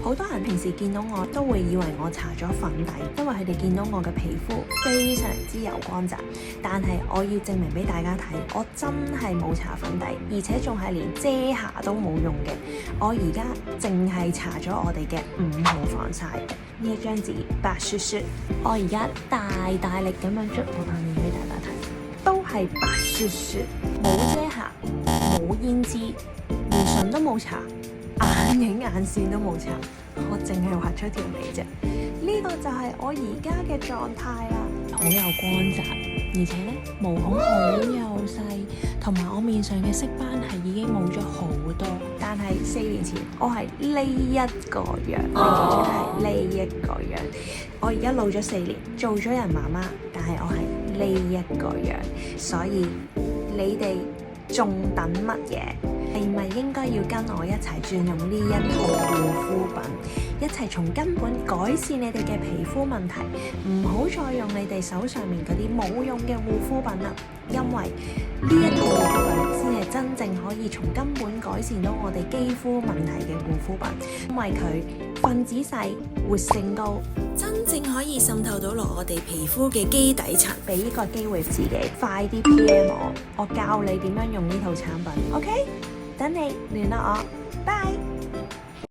好多人平時見到我都會以為我搽咗粉底，因為佢哋見到我嘅皮膚非常之油光澤。但係我要證明俾大家睇，我真係冇搽粉底，而且仲係連遮瑕都冇用嘅。我而家淨係搽咗我哋嘅5號防曬呢一張紙白雪雪。我而家大力咁樣捽我塊面俾大家睇，都係白雪雪，冇遮瑕，冇胭脂，連唇都冇搽，眼影眼線都冇搽，我淨係畫出條眉啫。呢個就係我而家嘅狀態啦，好有光澤，而且咧毛孔好幼細，同埋我面上嘅色斑係已經冇咗好多。但係4年前我係呢一個樣，你記住係呢一個樣。我而家老咗4年，做咗人媽媽，但係我係呢一個樣，所以你哋仲等乜嘢？係咪應該要跟我一齊轉用呢一套護膚品，一齊從根本改善你哋嘅皮膚問題？唔好再用你哋手上面嗰啲冇用嘅護膚品啦，因為呢一套護膚品先係真正可以從根本改善到我哋肌膚問題嘅護膚品，因為佢分子細、活性高，真正可以滲透到落我哋皮膚嘅基底層。俾個機會自己，快啲 PM 我教你點樣用呢套產品。OK， 等你聯絡我，拜。